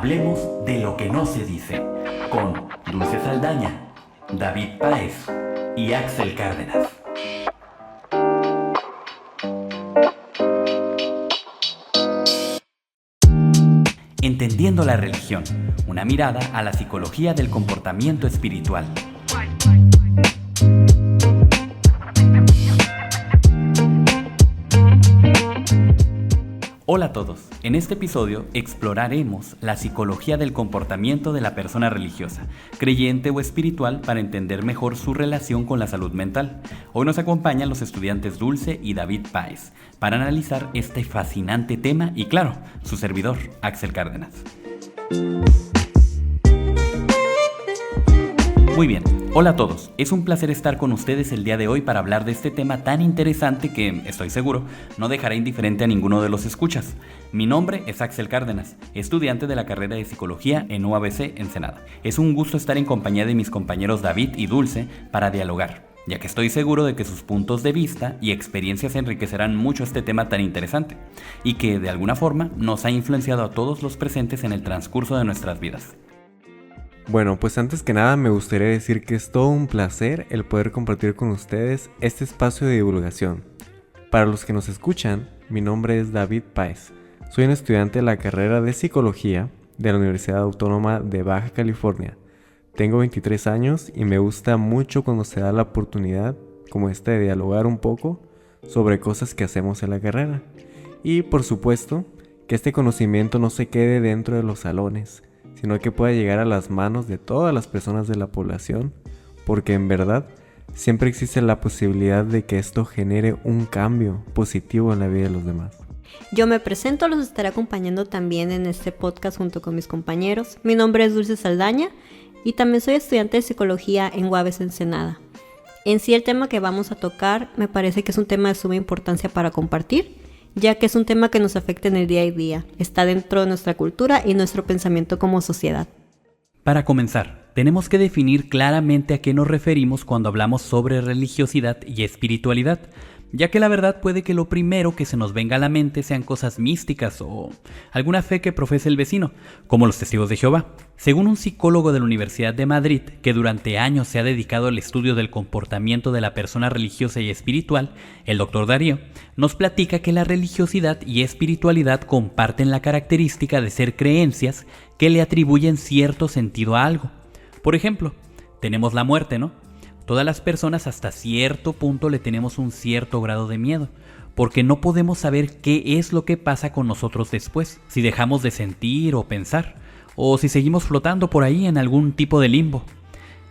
Hablemos de lo que no se dice, con Dulce Saldaña, David Páez y Axel Cárdenas. Entendiendo la religión, una mirada a la psicología del comportamiento espiritual. Hola a todos, en este episodio exploraremos la psicología del comportamiento de la persona religiosa, creyente o espiritual para entender mejor su relación con la salud mental. Hoy nos acompañan los estudiantes Dulce y David Páez para analizar este fascinante tema y claro, su servidor, Axel Cárdenas. Muy bien, hola a todos, es un placer estar con ustedes el día de hoy para hablar de este tema tan interesante que, estoy seguro, no dejará indiferente a ninguno de los escuchas. Mi nombre es Axel Cárdenas, estudiante de la carrera de Psicología en UABC Ensenada. Es un gusto estar en compañía de mis compañeros David y Dulce para dialogar, ya que estoy seguro de que sus puntos de vista y experiencias enriquecerán mucho este tema tan interesante y que, de alguna forma, nos ha influenciado a todos los presentes en el transcurso de nuestras vidas. Bueno, pues antes que nada me gustaría decir que es todo un placer el poder compartir con ustedes este espacio de divulgación. Para los que nos escuchan, mi nombre es David Páez. Soy un estudiante de la carrera de Psicología de la Universidad Autónoma de Baja California. Tengo 23 años y me gusta mucho cuando se da la oportunidad como esta de dialogar un poco sobre cosas que hacemos en la carrera. Y por supuesto, que este conocimiento no se quede dentro de los salones, sino que pueda llegar a las manos de todas las personas de la población, porque en verdad siempre existe la posibilidad de que esto genere un cambio positivo en la vida de los demás. Yo me presento, los estaré acompañando también en este podcast junto con mis compañeros. Mi nombre es Dulce Saldaña y también soy estudiante de Psicología en UABC Ensenada. En sí, el tema que vamos a tocar me parece que es un tema de suma importancia para compartir, ya que es un tema que nos afecta en el día a día, está dentro de nuestra cultura y nuestro pensamiento como sociedad. Para comenzar, tenemos que definir claramente a qué nos referimos cuando hablamos sobre religiosidad y espiritualidad, ya que la verdad puede que lo primero que se nos venga a la mente sean cosas místicas o alguna fe que profese el vecino, como los testigos de Jehová. Según un psicólogo de la Universidad de Madrid, que durante años se ha dedicado al estudio del comportamiento de la persona religiosa y espiritual, el Dr. Darío, nos platica que la religiosidad y espiritualidad comparten la característica de ser creencias que le atribuyen cierto sentido a algo. Por ejemplo, tenemos la muerte, ¿no? Todas las personas hasta cierto punto le tenemos un cierto grado de miedo, porque no podemos saber qué es lo que pasa con nosotros después, si dejamos de sentir o pensar, o si seguimos flotando por ahí en algún tipo de limbo.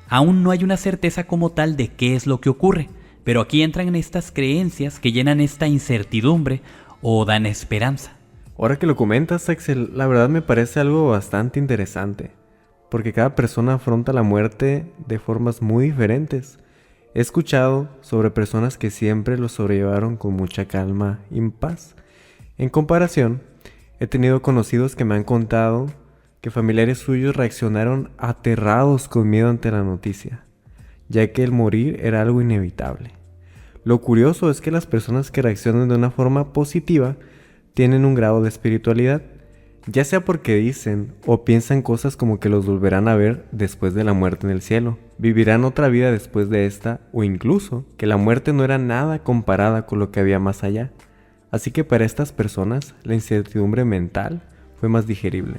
Aún no hay una certeza como tal de qué es lo que ocurre, pero aquí entran estas creencias que llenan esta incertidumbre o dan esperanza. Ahora que lo comentas, Axel, la verdad me parece algo bastante interesante, porque cada persona afronta la muerte de formas muy diferentes. He escuchado sobre personas que siempre lo sobrellevaron con mucha calma y paz. En comparación, he tenido conocidos que me han contado que familiares suyos reaccionaron aterrados con miedo ante la noticia, ya que el morir era algo inevitable. Lo curioso es que las personas que reaccionan de una forma positiva tienen un grado de espiritualidad, ya sea porque dicen o piensan cosas como que los volverán a ver después de la muerte en el cielo, vivirán otra vida después de esta, o incluso que la muerte no era nada comparada con lo que había más allá. Así que para estas personas la incertidumbre mental fue más digerible.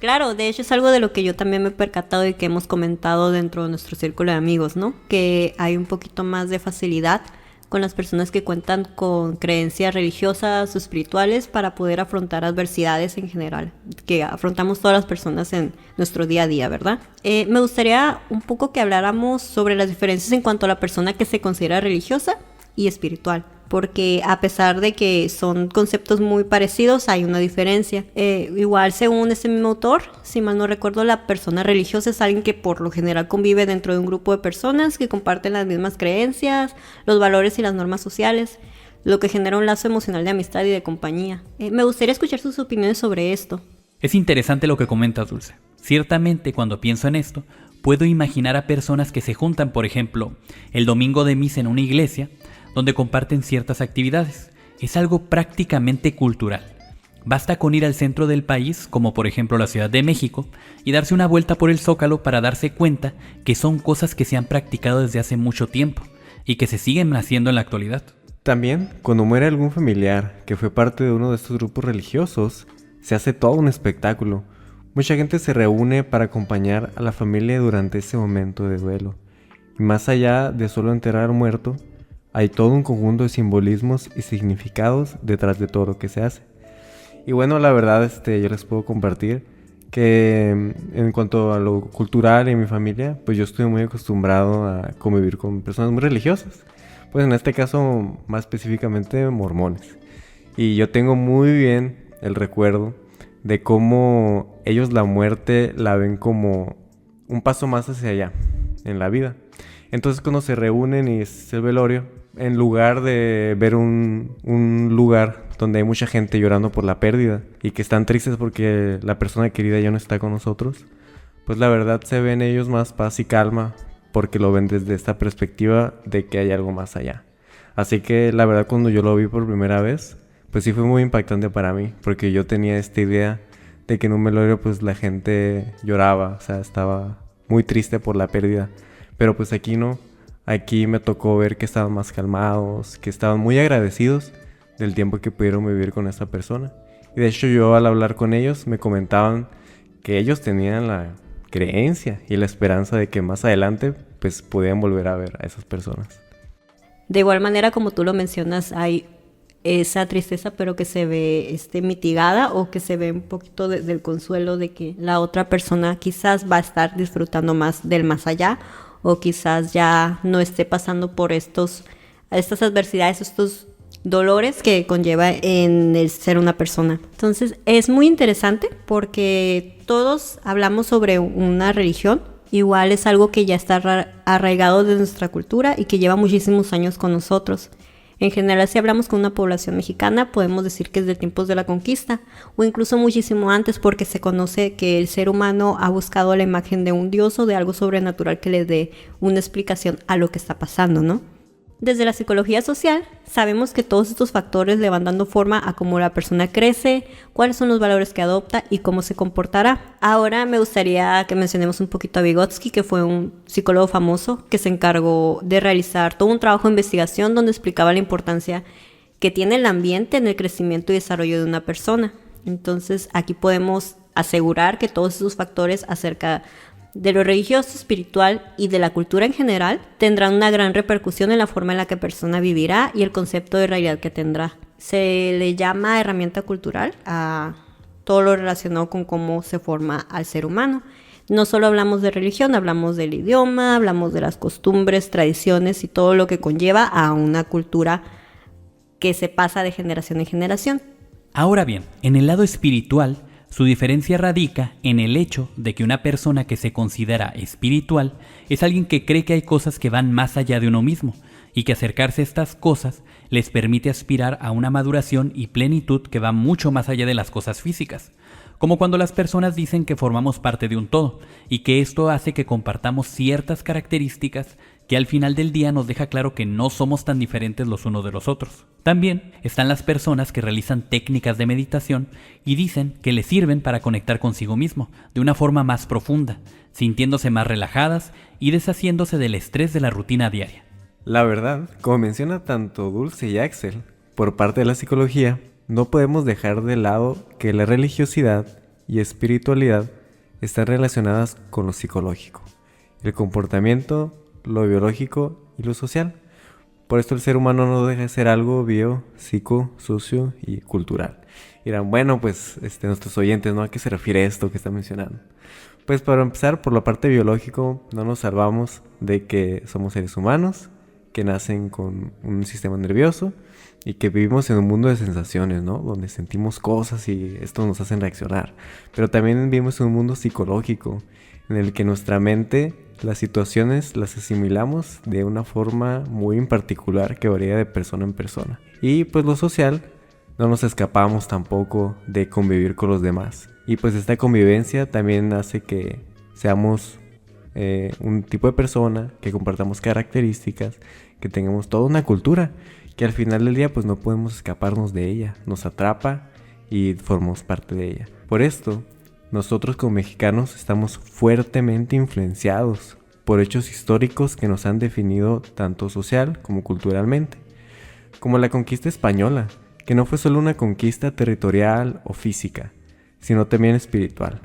Claro, de hecho es algo de lo que yo también me he percatado y que hemos comentado dentro de nuestro círculo de amigos, ¿no? Que hay un poquito más de facilidad con las personas que cuentan con creencias religiosas o espirituales para poder afrontar adversidades en general, que afrontamos todas las personas en nuestro día a día, ¿verdad? Me gustaría un poco que habláramos sobre las diferencias en cuanto a la persona que se considera religiosa y espiritual, porque a pesar de que son conceptos muy parecidos, hay una diferencia. Igual, según ese mismo autor, si mal no recuerdo, la persona religiosa es alguien que por lo general convive dentro de un grupo de personas que comparten las mismas creencias, los valores y las normas sociales, lo que genera un lazo emocional de amistad y de compañía. Me gustaría escuchar sus opiniones sobre esto. Es interesante lo que comentas, Dulce. Ciertamente, cuando pienso en esto, puedo imaginar a personas que se juntan, por ejemplo, el domingo de misa en una iglesia, donde comparten ciertas actividades. Es algo prácticamente cultural. Basta con ir al centro del país, como por ejemplo la Ciudad de México, y darse una vuelta por el Zócalo para darse cuenta que son cosas que se han practicado desde hace mucho tiempo y que se siguen haciendo en la actualidad. También, cuando muere algún familiar que fue parte de uno de estos grupos religiosos, se hace todo un espectáculo. Mucha gente se reúne para acompañar a la familia durante ese momento de duelo. Y más allá de solo enterrar al muerto, hay todo un conjunto de simbolismos y significados detrás de todo lo que se hace. Y bueno, la verdad, yo les puedo compartir que en cuanto a lo cultural en mi familia, pues yo estoy muy acostumbrado a convivir con personas muy religiosas. Pues en este caso, más específicamente, mormones. Y yo tengo muy bien el recuerdo de cómo ellos la muerte la ven como un paso más hacia allá en la vida. Entonces cuando se reúnen y es el velorio, en lugar de ver un lugar donde hay mucha gente llorando por la pérdida y que están tristes porque la persona querida ya no está con nosotros, pues la verdad se ven ellos más paz y calma porque lo ven desde esta perspectiva de que hay algo más allá. Así que la verdad cuando yo lo vi por primera vez, pues sí fue muy impactante para mí, porque yo tenía esta idea de que en un velorio pues la gente lloraba, o sea, estaba muy triste por la pérdida, pero pues aquí no. Aquí me tocó ver que estaban más calmados, que estaban muy agradecidos del tiempo que pudieron vivir con esta persona. Y de hecho yo al hablar con ellos me comentaban que ellos tenían la creencia y la esperanza de que más adelante pues podían volver a ver a esas personas. De igual manera, como tú lo mencionas, hay esa tristeza pero que se ve mitigada, o que se ve un poquito del consuelo de que la otra persona quizás va a estar disfrutando más del más allá, o quizás ya no esté pasando por estas adversidades, estos dolores que conlleva en el ser una persona. Entonces es muy interesante porque todos hablamos sobre una religión. Igual es algo que ya está arraigado de nuestra cultura y que lleva muchísimos años con nosotros. En general, si hablamos con una población mexicana, podemos decir que es de tiempos de la conquista, o incluso muchísimo antes, porque se conoce que el ser humano ha buscado la imagen de un dios o de algo sobrenatural que le dé una explicación a lo que está pasando, ¿no? Desde la psicología social, sabemos que todos estos factores le van dando forma a cómo la persona crece, cuáles son los valores que adopta y cómo se comportará. Ahora me gustaría que mencionemos un poquito a Vygotsky, que fue un psicólogo famoso que se encargó de realizar todo un trabajo de investigación donde explicaba la importancia que tiene el ambiente en el crecimiento y desarrollo de una persona. Entonces, aquí podemos asegurar que todos esos factores acerca de lo religioso, espiritual y de la cultura en general tendrán una gran repercusión en la forma en la que la persona vivirá y el concepto de realidad que tendrá. Se le llama herramienta cultural a todo lo relacionado con cómo se forma al ser humano. No solo hablamos de religión, hablamos del idioma, hablamos de las costumbres, tradiciones y todo lo que conlleva a una cultura que se pasa de generación en generación. Ahora bien, en el lado espiritual, su diferencia radica en el hecho de que una persona que se considera espiritual es alguien que cree que hay cosas que van más allá de uno mismo y que acercarse a estas cosas les permite aspirar a una maduración y plenitud que va mucho más allá de las cosas físicas. Como cuando las personas dicen que formamos parte de un todo y que esto hace que compartamos ciertas características que al final del día nos deja claro que no somos tan diferentes los unos de los otros. También están las personas que realizan técnicas de meditación y dicen que les sirven para conectar consigo mismo de una forma más profunda, sintiéndose más relajadas y deshaciéndose del estrés de la rutina diaria. La verdad, como menciona tanto Dulce y Axel, por parte de la psicología, no podemos dejar de lado que la religiosidad y espiritualidad están relacionadas con lo psicológico, el comportamiento, lo biológico y lo social. Por esto el ser humano no deja de ser algo bio, psico, socio y cultural. Dirán, bueno, pues nuestros oyentes, ¿no? ¿A qué se refiere esto que está mencionando? Pues para empezar, por la parte biológico, no nos salvamos de que somos seres humanos, que nacen con un sistema nervioso y que vivimos en un mundo de sensaciones, ¿no? Donde sentimos cosas y esto nos hace reaccionar. Pero también vivimos en un mundo psicológico, en el que nuestra mente, las situaciones las asimilamos de una forma muy en particular que varía de persona en persona. Y pues lo social, no nos escapamos tampoco de convivir con los demás. Y pues esta convivencia también hace que seamos un tipo de persona, que compartamos características, que tengamos toda una cultura, que al final del día pues no podemos escaparnos de ella. Nos atrapa y formamos parte de ella. Por esto, nosotros como mexicanos estamos fuertemente influenciados por hechos históricos que nos han definido tanto social como culturalmente, como la conquista española, que no fue solo una conquista territorial o física, sino también espiritual,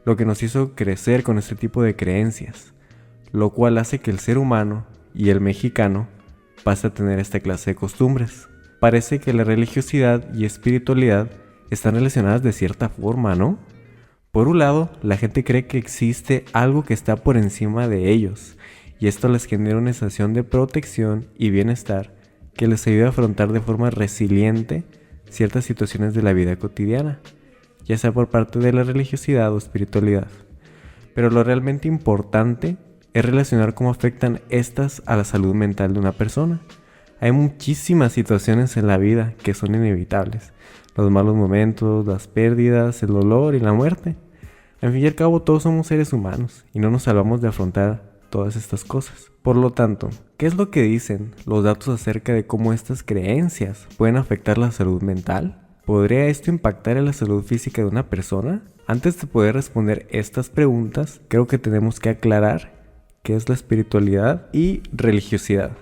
lo que nos hizo crecer con este tipo de creencias, lo cual hace que el ser humano y el mexicano pase a tener esta clase de costumbres. Parece que la religiosidad y espiritualidad están relacionadas de cierta forma, ¿no? Por un lado, la gente cree que existe algo que está por encima de ellos, y esto les genera una sensación de protección y bienestar que les ayuda a afrontar de forma resiliente ciertas situaciones de la vida cotidiana, ya sea por parte de la religiosidad o espiritualidad. Pero lo realmente importante es relacionar cómo afectan estas a la salud mental de una persona. Hay muchísimas situaciones en la vida que son inevitables. Los malos momentos, las pérdidas, el dolor y la muerte. Al fin y al cabo, todos somos seres humanos y no nos salvamos de afrontar todas estas cosas. Por lo tanto, ¿qué es lo que dicen los datos acerca de cómo estas creencias pueden afectar la salud mental? ¿Podría esto impactar en la salud física de una persona? Antes de poder responder estas preguntas, creo que tenemos que aclarar qué es la espiritualidad y religiosidad.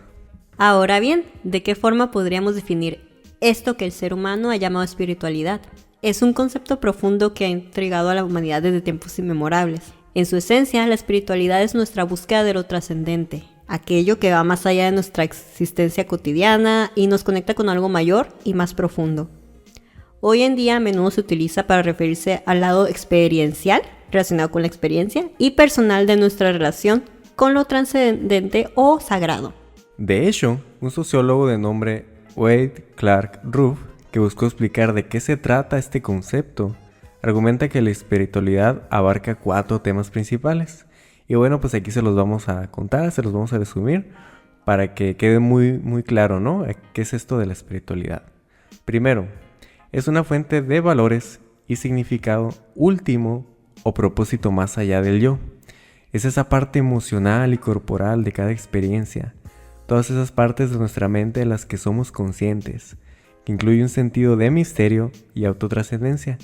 Ahora bien, ¿de qué forma podríamos definir esto que el ser humano ha llamado espiritualidad? Es un concepto profundo que ha intrigado a la humanidad desde tiempos inmemorables. En su esencia, la espiritualidad es nuestra búsqueda de lo trascendente, aquello que va más allá de nuestra existencia cotidiana y nos conecta con algo mayor y más profundo. Hoy en día a menudo se utiliza para referirse al lado experiencial, relacionado con la experiencia, y personal de nuestra relación con lo trascendente o sagrado. De hecho, un sociólogo de nombre Wade Clark Ruff, que buscó explicar de qué se trata este concepto, argumenta que la espiritualidad abarca 4 temas principales. Y bueno, pues aquí se los vamos a contar, se los vamos a resumir para que quede muy claro, ¿no? ¿Qué es esto de la espiritualidad? Primero, es una fuente de valores y significado último o propósito más allá del yo. Es esa parte emocional y corporal de cada experiencia, todas esas partes de nuestra mente de las que somos conscientes, que incluye un sentido de misterio y autotrascendencia.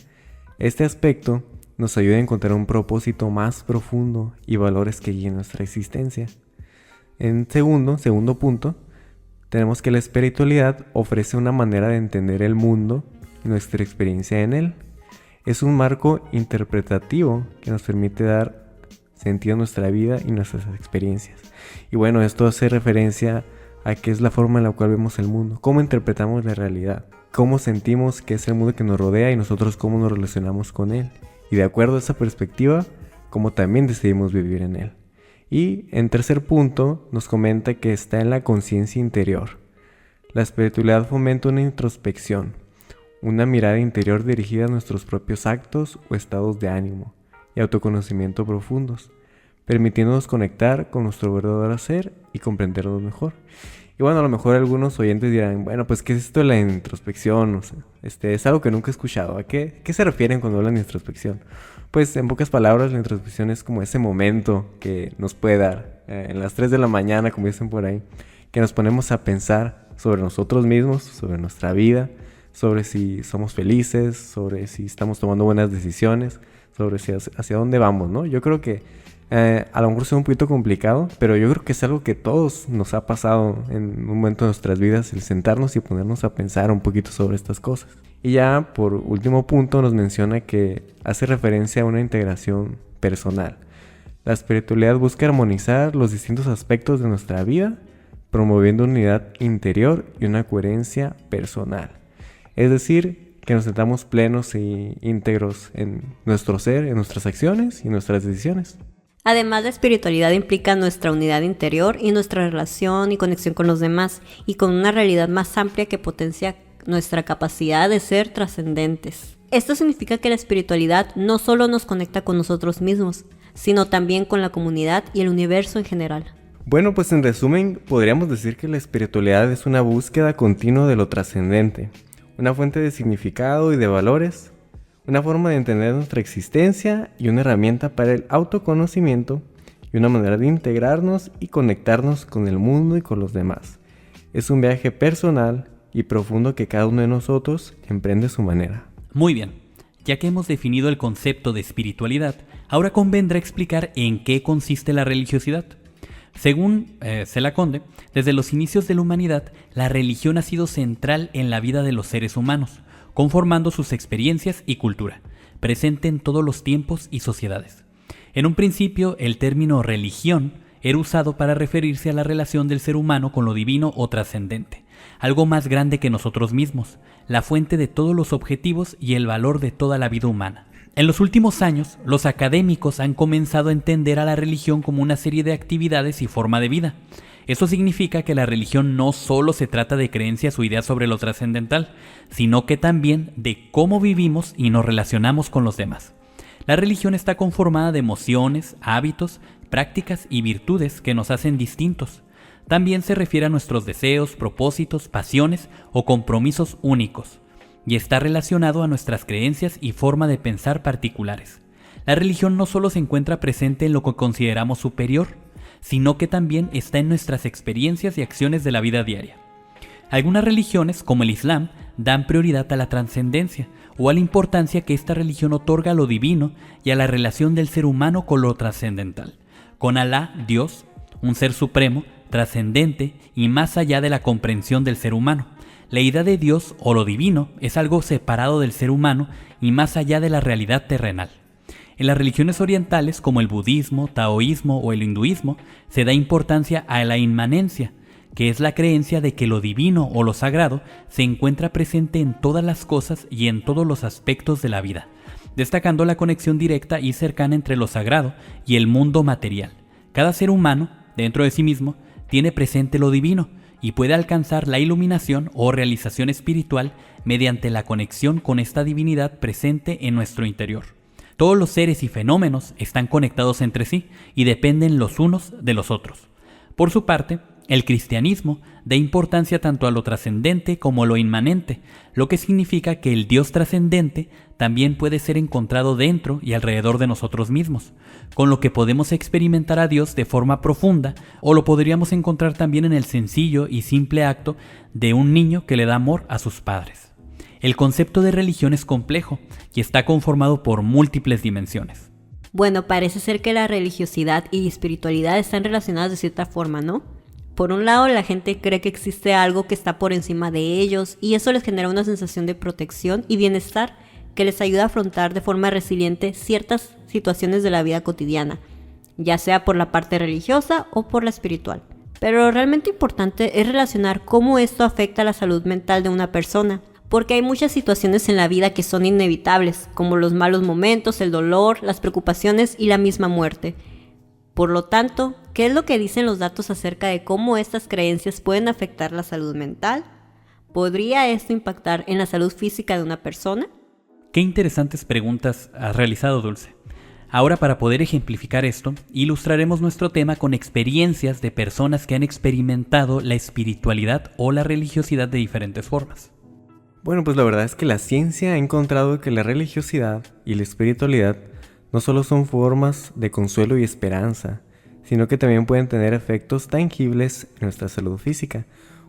Este aspecto nos ayuda a encontrar un propósito más profundo y valores que guíen nuestra existencia. En segundo punto, tenemos que la espiritualidad ofrece una manera de entender el mundo y nuestra experiencia en él. Es un marco interpretativo que nos permite dar sentido a nuestra vida y nuestras experiencias. Y bueno, esto hace referencia a qué es la forma en la cual vemos el mundo, cómo interpretamos la realidad, cómo sentimos que es el mundo que nos rodea y nosotros cómo nos relacionamos con él. Y de acuerdo a esa perspectiva, cómo también decidimos vivir en él. Y en tercer punto, nos comenta que está en la conciencia interior. La espiritualidad fomenta una introspección, una mirada interior dirigida a nuestros propios actos o estados de ánimo y autoconocimiento profundos, permitiéndonos conectar con nuestro verdadero ser y comprendernos mejor. Y bueno, a lo mejor algunos oyentes dirán, bueno, pues ¿qué es esto de la introspección? O sea, es algo que nunca he escuchado. ¿A qué se refieren cuando hablan de introspección? Pues en pocas palabras, la introspección es como ese momento que nos puede dar en las 3 de la mañana, como dicen por ahí, que nos ponemos a pensar sobre nosotros mismos, sobre nuestra vida, sobre si somos felices, sobre si estamos tomando buenas decisiones, sobre si hacia dónde vamos, ¿no? Yo creo que a lo mejor es un poquito complicado, pero yo creo que es algo que todos nos ha pasado en un momento de nuestras vidas, el sentarnos y ponernos a pensar un poquito sobre estas cosas. Y ya por último punto nos menciona que hace referencia a una integración personal. La espiritualidad busca armonizar los distintos aspectos de nuestra vida, promoviendo una unidad interior y una coherencia personal. Es decir, que nos sentamos plenos e íntegros en nuestro ser, en nuestras acciones y nuestras decisiones. Además, la espiritualidad implica nuestra unidad interior y nuestra relación y conexión con los demás, y con una realidad más amplia que potencia nuestra capacidad de ser trascendentes. Esto significa que la espiritualidad no solo nos conecta con nosotros mismos, sino también con la comunidad y el universo en general. Bueno, pues en resumen, podríamos decir que la espiritualidad es una búsqueda continua de lo trascendente, una fuente de significado y de valores, una forma de entender nuestra existencia y una herramienta para el autoconocimiento y una manera de integrarnos y conectarnos con el mundo y con los demás. Es un viaje personal y profundo que cada uno de nosotros emprende a su manera. Muy bien, ya que hemos definido el concepto de espiritualidad, ahora convendrá explicar en qué consiste la religiosidad. Según Cela Conde, desde los inicios de la humanidad, la religión ha sido central en la vida de los seres humanos, conformando sus experiencias y cultura, presente en todos los tiempos y sociedades. En un principio, el término religión era usado para referirse a la relación del ser humano con lo divino o trascendente, algo más grande que nosotros mismos, la fuente de todos los objetivos y el valor de toda la vida humana. En los últimos años, los académicos han comenzado a entender a la religión como una serie de actividades y forma de vida. Eso significa que la religión no solo se trata de creencias o ideas sobre lo trascendental, sino que también de cómo vivimos y nos relacionamos con los demás. La religión está conformada de emociones, hábitos, prácticas y virtudes que nos hacen distintos. También se refiere a nuestros deseos, propósitos, pasiones o compromisos únicos, y está relacionado a nuestras creencias y forma de pensar particulares. La religión no solo se encuentra presente en lo que consideramos superior, sino que también está en nuestras experiencias y acciones de la vida diaria. Algunas religiones, como el Islam, dan prioridad a la trascendencia o a la importancia que esta religión otorga a lo divino y a la relación del ser humano con lo trascendental, con Alá, Dios, un ser supremo, trascendente y más allá de la comprensión del ser humano. La idea de Dios o lo divino es algo separado del ser humano y más allá de la realidad terrenal. En las religiones orientales como el budismo, taoísmo o el hinduismo se da importancia a la inmanencia, que es la creencia de que lo divino o lo sagrado se encuentra presente en todas las cosas y en todos los aspectos de la vida, destacando la conexión directa y cercana entre lo sagrado y el mundo material. Cada ser humano, dentro de sí mismo, tiene presente lo divino y puede alcanzar la iluminación o realización espiritual mediante la conexión con esta divinidad presente en nuestro interior. Todos los seres y fenómenos están conectados entre sí y dependen los unos de los otros. Por su parte, el cristianismo da importancia tanto a lo trascendente como a lo inmanente, lo que significa que el Dios trascendente también puede ser encontrado dentro y alrededor de nosotros mismos, con lo que podemos experimentar a Dios de forma profunda o lo podríamos encontrar también en el sencillo y simple acto de un niño que le da amor a sus padres. El concepto de religión es complejo y está conformado por múltiples dimensiones. Bueno, parece ser que la religiosidad y espiritualidad están relacionadas de cierta forma, ¿no? Por un lado, la gente cree que existe algo que está por encima de ellos y eso les genera una sensación de protección y bienestar que les ayuda a afrontar de forma resiliente ciertas situaciones de la vida cotidiana, ya sea por la parte religiosa o por la espiritual. Pero lo realmente importante es relacionar cómo esto afecta a la salud mental de una persona, porque hay muchas situaciones en la vida que son inevitables, como los malos momentos, el dolor, las preocupaciones y la misma muerte. Por lo tanto, ¿qué es lo que dicen los datos acerca de cómo estas creencias pueden afectar la salud mental? ¿Podría esto impactar en la salud física de una persona? Qué interesantes preguntas has realizado, Dulce. Ahora, para poder ejemplificar esto, ilustraremos nuestro tema con experiencias de personas que han experimentado la espiritualidad o la religiosidad de diferentes formas. Bueno, pues la verdad es que la ciencia ha encontrado que la religiosidad y la espiritualidad no solo son formas de consuelo y esperanza, sino que también pueden tener efectos tangibles en nuestra salud física.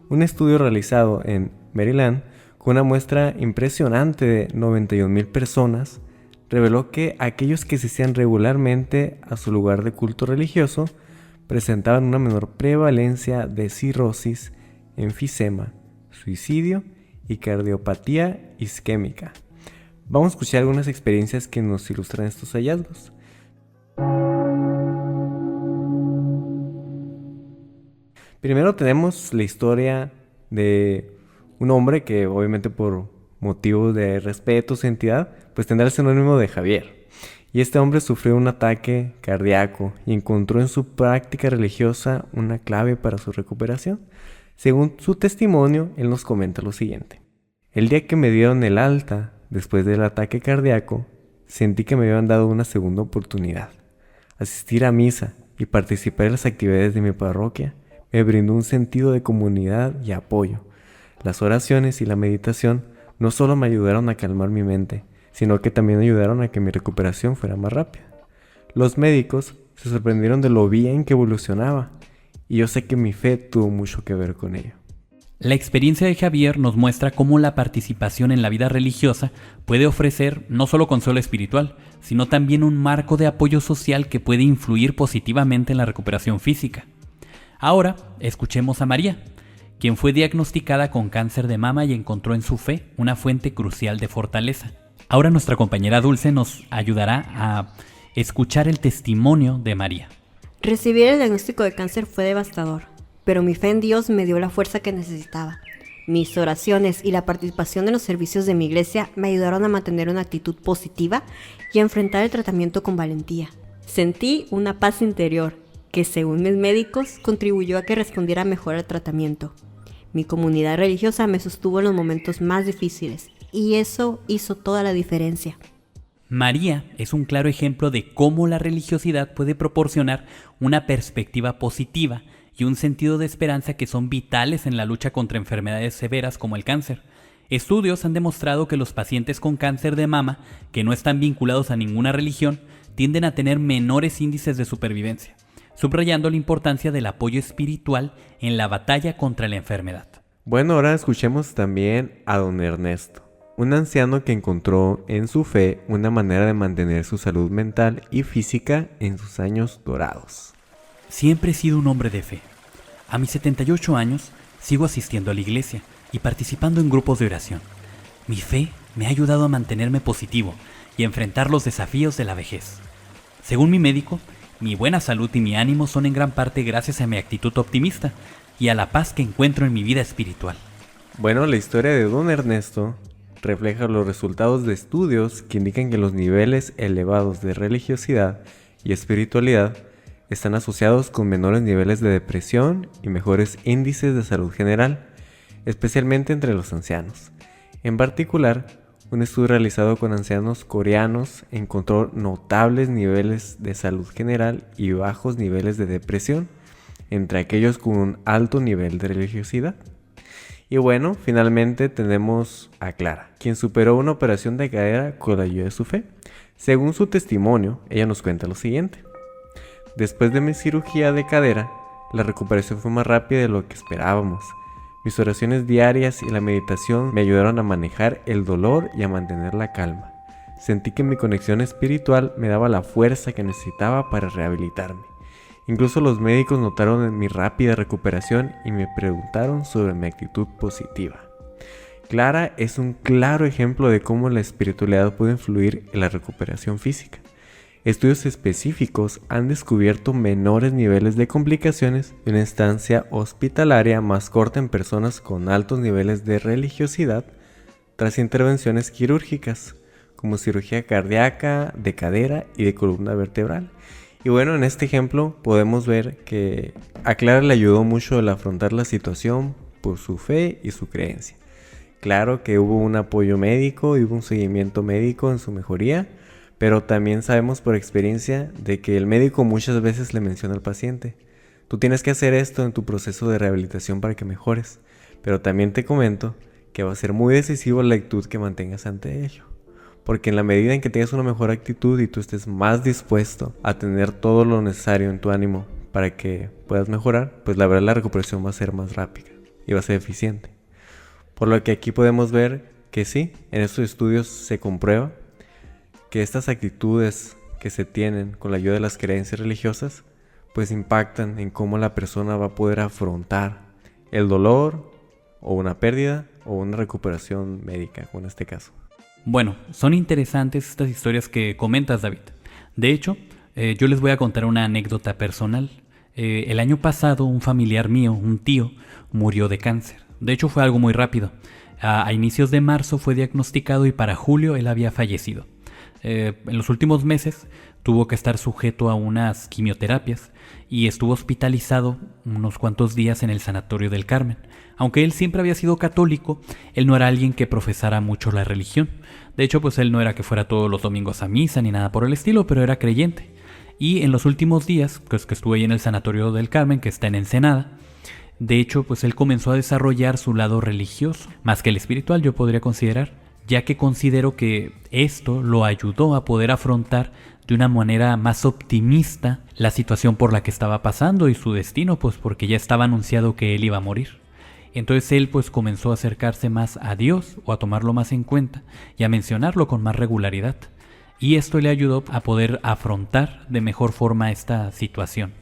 Un estudio realizado en Maryland con una muestra impresionante de 91,000 personas reveló que aquellos que asistían regularmente a su lugar de culto religioso presentaban una menor prevalencia de cirrosis, enfisema, suicidio y cardiopatía isquémica. Vamos a escuchar algunas experiencias que nos ilustran estos hallazgos. Primero tenemos la historia de un hombre que obviamente por motivos de respeto a su entidad, pues tendrá el sinónimo de Javier. Y este hombre sufrió un ataque cardíaco y encontró en su práctica religiosa una clave para su recuperación. Según su testimonio, él nos comenta lo siguiente: el día que me dieron el alta después del ataque cardíaco, sentí que me habían dado una segunda oportunidad. Asistir a misa y participar en las actividades de mi parroquia me brindó un sentido de comunidad y apoyo. Las oraciones y la meditación no solo me ayudaron a calmar mi mente, sino que también ayudaron a que mi recuperación fuera más rápida. Los médicos se sorprendieron de lo bien que evolucionaba, y yo sé que mi fe tuvo mucho que ver con ello. La experiencia de Javier nos muestra cómo la participación en la vida religiosa puede ofrecer no solo consuelo espiritual, sino también un marco de apoyo social que puede influir positivamente en la recuperación física. Ahora, escuchemos a María, quien fue diagnosticada con cáncer de mama y encontró en su fe una fuente crucial de fortaleza. Ahora nuestra compañera Dulce nos ayudará a escuchar el testimonio de María. Recibir el diagnóstico de cáncer fue devastador, pero mi fe en Dios me dio la fuerza que necesitaba. Mis oraciones y la participación en los servicios de mi iglesia me ayudaron a mantener una actitud positiva y a enfrentar el tratamiento con valentía. Sentí una paz interior que, según mis médicos, contribuyó a que respondiera mejor al tratamiento. Mi comunidad religiosa me sostuvo en los momentos más difíciles y eso hizo toda la diferencia. María es un claro ejemplo de cómo la religiosidad puede proporcionar una perspectiva positiva y un sentido de esperanza que son vitales en la lucha contra enfermedades severas como el cáncer. Estudios han demostrado que los pacientes con cáncer de mama, que no están vinculados a ninguna religión, tienden a tener menores índices de supervivencia, subrayando la importancia del apoyo espiritual en la batalla contra la enfermedad. Bueno, ahora escuchemos también a don Ernesto, un anciano que encontró en su fe una manera de mantener su salud mental y física en sus años dorados. Siempre he sido un hombre de fe. A mis 78 años sigo asistiendo a la iglesia y participando en grupos de oración. Mi fe me ha ayudado a mantenerme positivo y a enfrentar los desafíos de la vejez. Según mi médico, mi buena salud y mi ánimo son en gran parte gracias a mi actitud optimista y a la paz que encuentro en mi vida espiritual. Bueno, la historia de don Ernesto refleja los resultados de estudios que indican que los niveles elevados de religiosidad y espiritualidad están asociados con menores niveles de depresión y mejores índices de salud general, especialmente entre los ancianos. En particular, un estudio realizado con ancianos coreanos encontró notables niveles de salud general y bajos niveles de depresión entre aquellos con un alto nivel de religiosidad. Y bueno, finalmente tenemos a Clara, quien superó una operación de cadera con la ayuda de su fe. Según su testimonio, ella nos cuenta lo siguiente: después de mi cirugía de cadera, la recuperación fue más rápida de lo que esperábamos. Mis oraciones diarias y la meditación me ayudaron a manejar el dolor y a mantener la calma. Sentí que mi conexión espiritual me daba la fuerza que necesitaba para rehabilitarme. Incluso los médicos notaron mi rápida recuperación y me preguntaron sobre mi actitud positiva. Clara es un claro ejemplo de cómo la espiritualidad puede influir en la recuperación física. Estudios específicos han descubierto menores niveles de complicaciones y una estancia hospitalaria más corta en personas con altos niveles de religiosidad tras intervenciones quirúrgicas, como cirugía cardíaca, de cadera y de columna vertebral. Y bueno, en este ejemplo podemos ver que a Clara le ayudó mucho el afrontar la situación por su fe y su creencia. Claro que hubo un apoyo médico y hubo un seguimiento médico en su mejoría, pero también sabemos por experiencia de que el médico muchas veces le menciona al paciente: tú tienes que hacer esto en tu proceso de rehabilitación para que mejores, pero también te comento que va a ser muy decisivo la actitud que mantengas ante ello. Porque en la medida en que tengas una mejor actitud y tú estés más dispuesto a tener todo lo necesario en tu ánimo para que puedas mejorar, pues la verdad la recuperación va a ser más rápida y va a ser eficiente. Por lo que aquí podemos ver que sí, en estos estudios se comprueba que estas actitudes que se tienen con la ayuda de las creencias religiosas pues impactan en cómo la persona va a poder afrontar el dolor o una pérdida o una recuperación médica, como en este caso. Bueno, son interesantes estas historias que comentas, David. De hecho, yo les voy a contar una anécdota personal. El año pasado un familiar mío, un tío, murió de cáncer. De hecho fue algo muy rápido. A inicios de marzo fue diagnosticado y para julio él había fallecido. En los últimos meses tuvo que estar sujeto a unas quimioterapias y estuvo hospitalizado unos cuantos días en el Sanatorio del Carmen. Aunque él siempre había sido católico, él no era alguien que profesara mucho la religión. De hecho, pues él no era que fuera todos los domingos a misa ni nada por el estilo, pero era creyente. Y en los últimos días, pues que estuve ahí en el Sanatorio del Carmen, que está en Ensenada, de hecho, pues él comenzó a desarrollar su lado religioso, más que el espiritual, yo podría considerar, ya que considero que esto lo ayudó a poder afrontar de una manera más optimista la situación por la que estaba pasando y su destino, pues porque ya estaba anunciado que él iba a morir. Entonces él pues comenzó a acercarse más a Dios o a tomarlo más en cuenta y a mencionarlo con más regularidad. Y esto le ayudó a poder afrontar de mejor forma esta situación.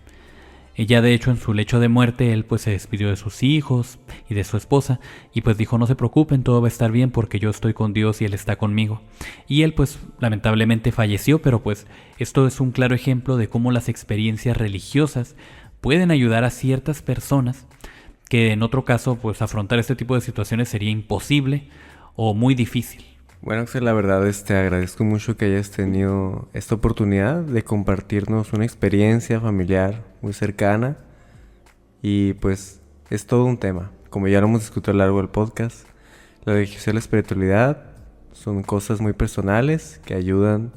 Ella de hecho en su lecho de muerte él pues se despidió de sus hijos y de su esposa y pues dijo: no se preocupen, todo va a estar bien porque yo estoy con Dios y Él está conmigo. Y él pues lamentablemente falleció, pero pues esto es un claro ejemplo de cómo las experiencias religiosas pueden ayudar a ciertas personas que en otro caso pues afrontar este tipo de situaciones sería imposible o muy difícil. Bueno, Axel, la verdad agradezco mucho que hayas tenido esta oportunidad de compartirnos una experiencia familiar muy cercana y pues es todo un tema. Como ya lo hemos discutido a lo largo del podcast, la religiosidad y la espiritualidad son cosas muy personales que ayudan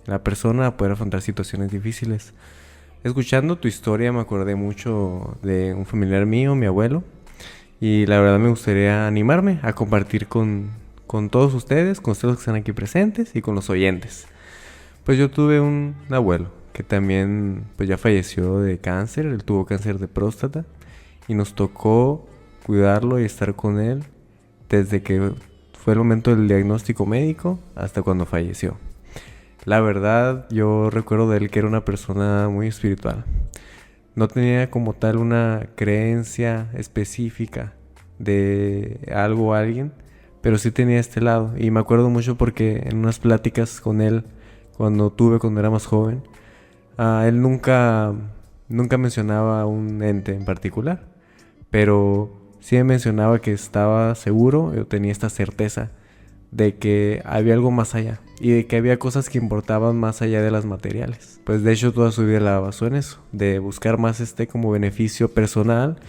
a la persona a poder afrontar situaciones difíciles. Escuchando tu historia me acordé mucho de un familiar mío, mi abuelo, y la verdad me gustaría animarme a compartir con todos ustedes, con ustedes que están aquí presentes y con los oyentes. Pues yo tuve un abuelo que también pues ya falleció de cáncer. Él tuvo cáncer de próstata y nos tocó cuidarlo y estar con él desde que fue el momento del diagnóstico médico hasta cuando falleció. La verdad, yo recuerdo de él que era una persona muy espiritual. No tenía como tal una creencia específica de algo o alguien, pero sí tenía este lado. Y me acuerdo mucho porque en unas pláticas con él, cuando era más joven, él nunca mencionaba un ente en particular, pero sí me mencionaba que estaba seguro, yo tenía esta certeza de que había algo más allá y de que había cosas que importaban más allá de las materiales. Pues de hecho toda su vida la basó en eso, de buscar más como beneficio personal,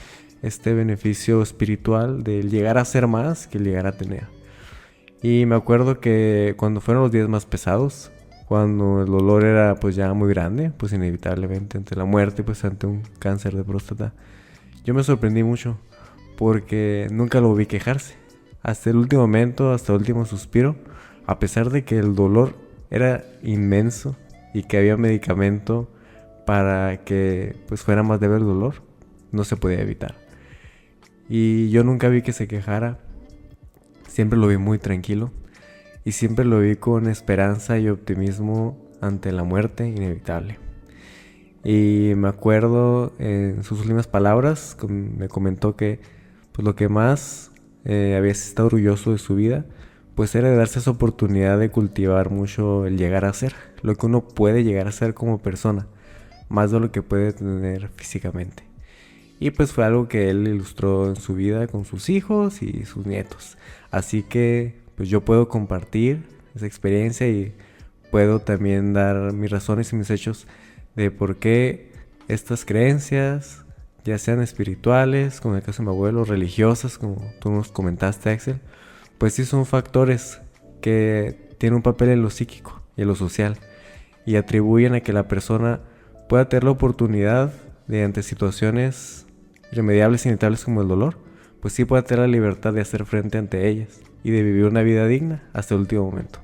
beneficio espiritual del llegar a ser más que el llegar a tener. Y me acuerdo que cuando fueron los días más pesados, cuando el dolor era pues ya muy grande, pues inevitablemente ante la muerte, pues ante un cáncer de próstata, yo me sorprendí mucho porque nunca lo vi quejarse. Hasta el último momento, hasta el último suspiro, a pesar de que el dolor era inmenso y que había medicamento para que pues fuera más leve el dolor, no se podía evitar. Y yo nunca vi que se quejara, siempre lo vi muy tranquilo y siempre lo vi con esperanza y optimismo ante la muerte inevitable. Y me acuerdo en sus últimas palabras, me comentó que pues lo que más había estado orgulloso de su vida, pues era de darse esa oportunidad de cultivar mucho el llegar a ser, lo que uno puede llegar a ser como persona, más de lo que puede tener físicamente. Y pues fue algo que él ilustró en su vida con sus hijos y sus nietos. Así que pues yo puedo compartir esa experiencia y puedo también dar mis razones y mis hechos de por qué estas creencias, ya sean espirituales, como en el caso de mi abuelo, religiosas, como tú nos comentaste, Axel, pues sí son factores que tienen un papel en lo psíquico y en lo social y atribuyen a que la persona pueda tener la oportunidad de, ante situaciones irremediables e inevitables como el dolor, pues sí pueda tener la libertad de hacer frente ante ellas y de vivir una vida digna hasta el último momento.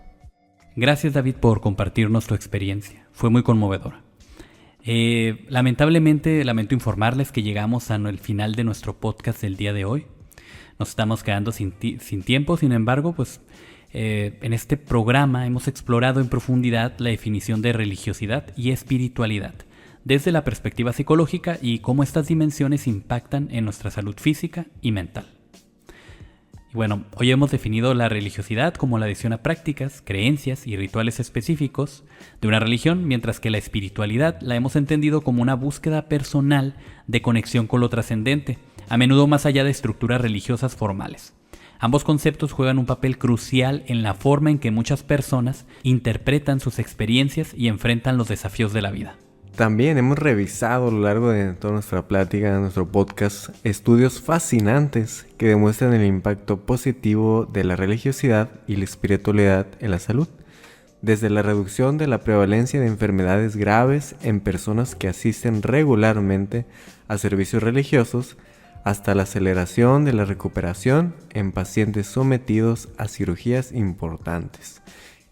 Gracias, David, por compartirnos tu experiencia. Fue muy conmovedora. Lamentablemente, lamento informarles que llegamos al final de nuestro podcast del día de hoy. Nos estamos quedando sin tiempo, sin embargo, pues en este programa hemos explorado en profundidad la definición de religiosidad y espiritualidad, desde la perspectiva psicológica y cómo estas dimensiones impactan en nuestra salud física y mental. Y bueno, hoy hemos definido la religiosidad como la adhesión a prácticas, creencias y rituales específicos de una religión, mientras que la espiritualidad la hemos entendido como una búsqueda personal de conexión con lo trascendente, a menudo más allá de estructuras religiosas formales. Ambos conceptos juegan un papel crucial en la forma en que muchas personas interpretan sus experiencias y enfrentan los desafíos de la vida. También hemos revisado a lo largo de toda nuestra plática, nuestro podcast, estudios fascinantes que demuestran el impacto positivo de la religiosidad y la espiritualidad en la salud, desde la reducción de la prevalencia de enfermedades graves en personas que asisten regularmente a servicios religiosos, hasta la aceleración de la recuperación en pacientes sometidos a cirugías importantes.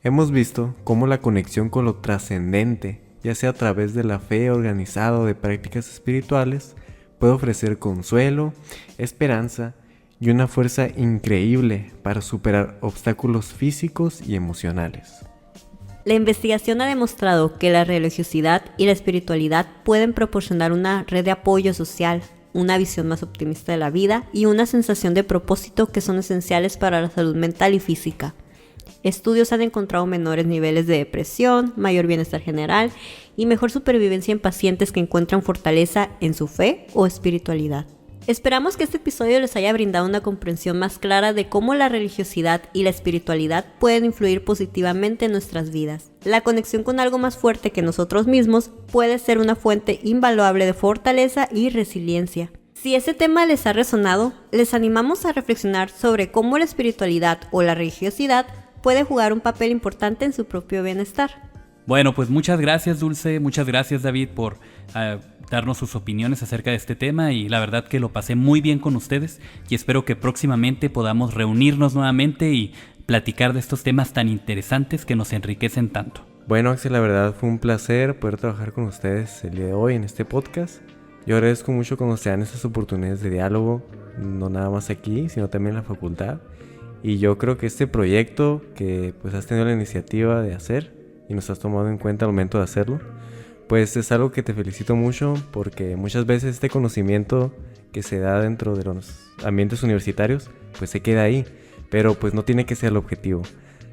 Hemos visto cómo la conexión con lo trascendente, ya sea a través de la fe organizada o de prácticas espirituales, puede ofrecer consuelo, esperanza y una fuerza increíble para superar obstáculos físicos y emocionales. La investigación ha demostrado que la religiosidad y la espiritualidad pueden proporcionar una red de apoyo social, una visión más optimista de la vida y una sensación de propósito que son esenciales para la salud mental y física. Estudios han encontrado menores niveles de depresión, mayor bienestar general y mejor supervivencia en pacientes que encuentran fortaleza en su fe o espiritualidad. Esperamos que este episodio les haya brindado una comprensión más clara de cómo la religiosidad y la espiritualidad pueden influir positivamente en nuestras vidas. La conexión con algo más fuerte que nosotros mismos puede ser una fuente invaluable de fortaleza y resiliencia. Si este tema les ha resonado, les animamos a reflexionar sobre cómo la espiritualidad o la religiosidad puede jugar un papel importante en su propio bienestar. Bueno, pues muchas gracias, Dulce, muchas gracias, David, por darnos sus opiniones acerca de este tema, y la verdad que lo pasé muy bien con ustedes y espero que próximamente podamos reunirnos nuevamente y platicar de estos temas tan interesantes que nos enriquecen tanto. Bueno, Axel, la verdad fue un placer poder trabajar con ustedes el día de hoy en este podcast. Yo agradezco mucho cuando se dan estas oportunidades de diálogo, no nada más aquí, sino también en la facultad. Y yo creo que este proyecto que pues has tenido la iniciativa de hacer y nos has tomado en cuenta al momento de hacerlo, pues es algo que te felicito mucho, porque muchas veces este conocimiento que se da dentro de los ambientes universitarios pues se queda ahí, pero pues no tiene que ser el objetivo.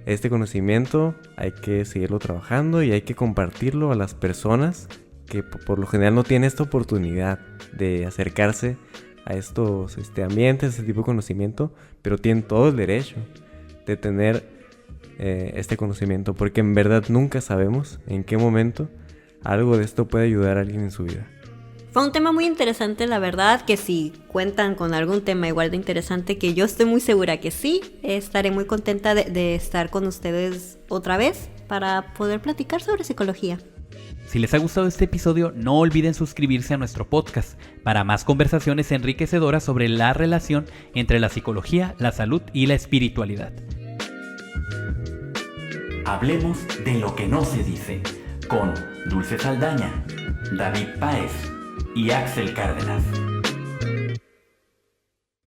Este conocimiento hay que seguirlo trabajando y hay que compartirlo a las personas que por lo general no tienen esta oportunidad de acercarse a estos ambientes, a este tipo de conocimiento, pero tienen todo el derecho de tener este conocimiento, porque en verdad nunca sabemos en qué momento algo de esto puede ayudar a alguien en su vida. Fue un tema muy interesante, la verdad, que si cuentan con algún tema igual de interesante, que yo estoy muy segura que sí, estaré muy contenta de estar con ustedes otra vez para poder platicar sobre psicología. Si les ha gustado este episodio, no olviden suscribirse a nuestro podcast para más conversaciones enriquecedoras sobre la relación entre la psicología, la salud y la espiritualidad. Hablemos de lo que no se dice, con Dulce Saldaña, David Páez y Axel Cárdenas.